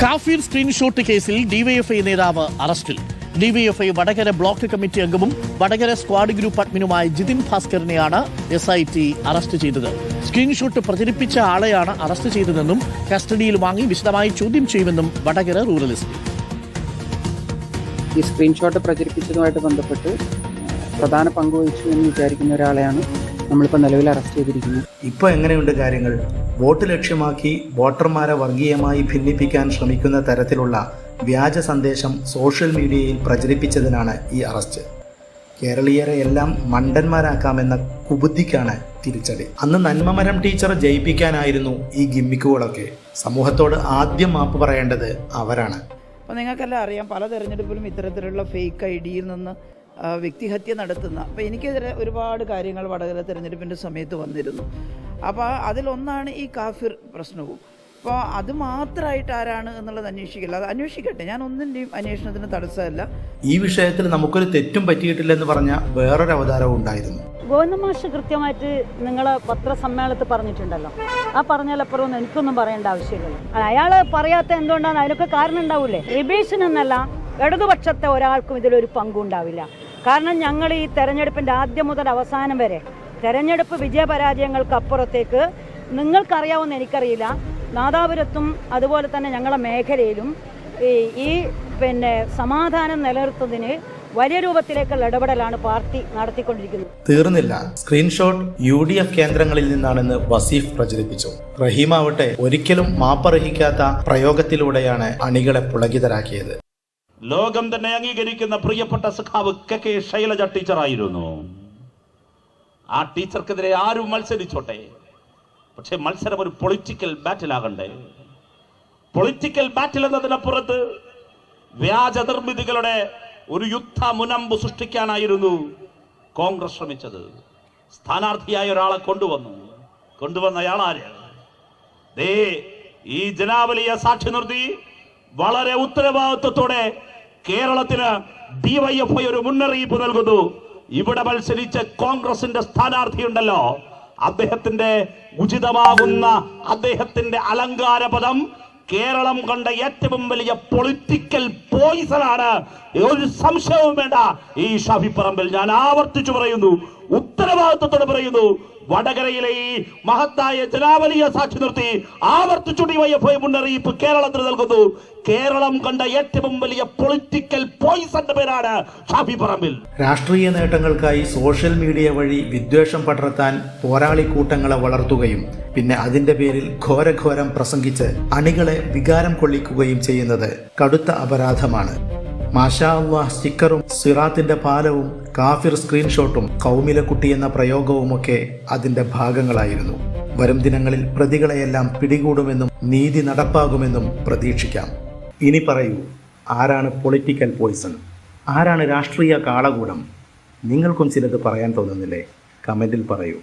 കാഫിർ സ്ക്രീൻഷോട്ട് കേസിൽ ഡിവൈഎഫ്ഐ നേതാവ് അറസ്റ്റിൽ. ഡിവൈഎഫ്ഐ വടകര ബ്ലോക്ക് കമ്മിറ്റി അംഗവും വടകര സ്ക്വാഡ് ഗ്രൂപ്പ് അഡ്മിനുമായ ജിതിൻ ഭാസ്കറിനെയാണ് SIT അറസ്റ്റ് ചെയ്തത്. സ്ക്രീൻഷോട്ട് പ്രചരിപ്പിച്ച ആളെയാണ് അറസ്റ്റ് ചെയ്തതെന്നും കസ്റ്റഡിയിൽ വാങ്ങി വിശദമായി ചോദ്യം ചെയ്യുമെന്നും വടകര റൂറൽ SP. ഈ സ്ക്രീൻഷോട്ട് പ്രചരിപ്പിച്ചതുമായിട്ട് ബന്ധപ്പെട്ട് പ്രധാന പങ്കുവഹിച്ചു എന്ന് വിചാരിക്കുന്ന ഒരാളെയാണ് നമ്മളിപ്പോൾ നിലവിൽ അറസ്റ്റ് ചെയ്തിരിക്കുന്നത്. ഇപ്പോൾ എങ്ങനെയുണ്ട് കാര്യങ്ങൾ? വോട്ട് ലക്ഷ്യമാക്കി വോട്ടർമാരെ വർഗീയമായി ഭിന്നിപ്പിക്കാൻ ശ്രമിക്കുന്ന തരത്തിലുള്ള വ്യാജ സന്ദേശം സോഷ്യൽ മീഡിയയിൽ പ്രചരിപ്പിച്ചതിനാണ് ഈ അറസ്റ്റ്. കേരളീയരെ എല്ലാം മണ്ടന്മാരാക്കാമെന്ന കുബുദ്ധിക്കാണ് തിരിച്ചടി. അന്ന് നന്മമരം ടീച്ചറെ ജയിപ്പിക്കാനായിരുന്നു ഈ ഗിമ്മിക്കുകളൊക്കെ. സമൂഹത്തോട് ആദ്യം മാപ്പ് പറയേണ്ടത് അവരാണ്. അപ്പോൾ നിങ്ങൾക്കെല്ലാം അറിയാം, പല തെരഞ്ഞെടുപ്പിലും ഇത്തരത്തിലുള്ള ഫേക്ക് ഐഡിയിൽ നിന്ന് വ്യക്തിഹത്യ നടത്തുന്ന, അപ്പോൾ എനിക്കെതിരെ ഒരുപാട് കാര്യങ്ങൾ വടകര തെരഞ്ഞെടുപ്പിൻ്റെ സമയത്ത് വന്നിരുന്നു. അപ്പോൾ അതിലൊന്നാണ് ഈ കാഫിർ പ്രശ്നവും. അപ്പോൾ അത് മാത്രമായിട്ട് ആരാണ് എന്നുള്ളത് അന്വേഷിക്കില്ല, അത് അന്വേഷിക്കട്ടെ, ഞാൻ ഒന്നിൻ്റെയും അന്വേഷണത്തിന് തടസ്സമല്ല. ഈ വിഷയത്തിൽ നമുക്കൊരു തെറ്റും പറ്റിയിട്ടില്ലെന്ന് പറഞ്ഞ വേറൊരു അവതാരവും ഉണ്ടായിരുന്നു. ഗോവിന്ദമാഷ് കൃത്യമായിട്ട് നിങ്ങളെ പത്രസമ്മേളനത്തിൽ പറഞ്ഞിട്ടുണ്ടല്ലോ. ആ പറഞ്ഞാലപ്പുറം എനിക്കൊന്നും പറയേണ്ട ആവശ്യമില്ല. അയാൾ പറയാത്ത എന്തുകൊണ്ടാണ്, അതിനൊക്കെ കാരണം ഉണ്ടാവില്ലേ? റിബീഷനെന്നല്ല ഇടതുപക്ഷത്തെ ഒരാൾക്കും ഇതിലൊരു പങ്കുണ്ടാവില്ല. കാരണം ഞങ്ങൾ ഈ തെരഞ്ഞെടുപ്പിൻ്റെ ആദ്യം മുതൽ അവസാനം വരെ തെരഞ്ഞെടുപ്പ് വിജയപരാജയങ്ങൾക്ക് അപ്പുറത്തേക്ക് നിങ്ങൾക്കറിയാവുന്ന എനിക്കറിയില്ല, നാദാപുരത്തും അതുപോലെ തന്നെ ഞങ്ങളുടെ മേഖലയിലും ഈ സമാധാനം നിലനിർത്തുന്നതിന് വലിയ രൂപത്തിലേക്കുള്ള ഇടപെടലാണ് പാർട്ടി നടത്തിക്കൊണ്ടിരിക്കുന്നത്. തീർന്നില്ല. സ്ക്രീൻഷോട്ട് UDF കേന്ദ്രങ്ങളിൽ നിന്നാണെന്ന് വസീഫ് പ്രചരിപ്പിച്ചു. റഹീമാവട്ടെ ഒരിക്കലും മാപ്പർഹിക്കാത്ത പ്രയോഗത്തിലൂടെയാണ് അണികളെ പുളകിതരാക്കിയത്. ലോകം തന്നെ അംഗീകരിക്കുന്ന പ്രിയപ്പെട്ട സഖാവ് KK ശൈലജ ടീച്ചറായിരുന്നു. ആ ടീച്ചർക്കെതിരെ ആരും മത്സരിച്ചോട്ടെ, പക്ഷെ മത്സരം ഒരു പൊളിറ്റിക്കൽ ബാറ്റിൽ ആകണ്ടേ. പൊളിറ്റിക്കൽ ബാറ്റിൽ എന്നതിനപ്പുറത്ത് വ്യാജ നിർമ്മിതികളുടെ ഒരു യുദ്ധ മുനമ്പ് സൃഷ്ടിക്കാനായിരുന്നു കോൺഗ്രസ് ശ്രമിച്ചത്. സ്ഥാനാർത്ഥിയായ ഒരാളെ കൊണ്ടുവന്നയാളാര്? ഈ ജനാവലിയെ സാക്ഷി നിർത്തി വളരെ ഉത്തരവാദിത്വത്തോടെ കേരളത്തിന് DYFI ഒരു മുന്നറിയിപ്പ് നൽകുന്നു. ഇവിടെ മത്സരിച്ച കോൺഗ്രസിന്റെ സ്ഥാനാർത്ഥിയുണ്ടല്ലോ, അദ്ദേഹത്തിന്റെ ഉചിതമാകുന്ന അദ്ദേഹത്തിന്റെ അലങ്കാര പദം കേരളം കണ്ട ഏറ്റവും വലിയ പൊളിറ്റിക്കൽ പോയിസണാണ്. ഒരു സംശയവും വേണ്ട. ഈ ഷാഫി പറമ്പിൽ ഞാൻ ആവർത്തിച്ചു പറയുന്നു, ഉത്തരവാദിത്വത്തോടെ പറയുന്നു, വടകരയിലെ ഈ മഹത്തായ ജനാവലിയെ സാക്ഷി നിർത്തി ആവർത്തിച്ചു DYFI മുന്നറിയിപ്പ് കേരളത്തിന് നൽകുന്നു. കേരളം കണ്ട ഏറ്റവും വലിയ പൊളിറ്റിക്കൽ പോയിസന്റെ പേരാണ് ഷാഫി പറമ്പിൽ. രാഷ്ട്രീയ നേട്ടങ്ങൾക്കായി സോഷ്യൽ മീഡിയ വഴി വിദ്വേഷം പടർത്താൻ പോരാളി കൂട്ടങ്ങളെ വളർത്തുകയും പിന്നെ അതിന്റെ പേരിൽ ഘോരഘോരം പ്രസംഗിച്ച് അണികളെ വികാരം കൊള്ളിക്കുകയും ചെയ്യുന്നത് കടുത്ത അപരാധമാണ്. മാഷാ അല്ലാഹ് സ്റ്റിക്കറും സിറാത്തിന്റെ പാലവും കാഫിർ സ്ക്രീൻഷോട്ടും കൗമിലക്കുട്ടി എന്ന പ്രയോഗവുമൊക്കെ അതിന്റെ ഭാഗങ്ങളായിരുന്നു. വരും ദിനങ്ങളിൽ പ്രതികളെയെല്ലാം പിടികൂടുമെന്നും നീതി നടപ്പാകുമെന്നും പ്രതീക്ഷിക്കാം. ഇനി പറയൂ, ആരാണ് പൊളിറ്റിക്കൽ പോയിസൺ? ആരാണ് രാഷ്ട്രീയ കാളകൂടം? നിങ്ങൾക്കും ചിലത് പറയാൻ തോന്നുന്നില്ലേ? കമന്റിൽ പറയൂ.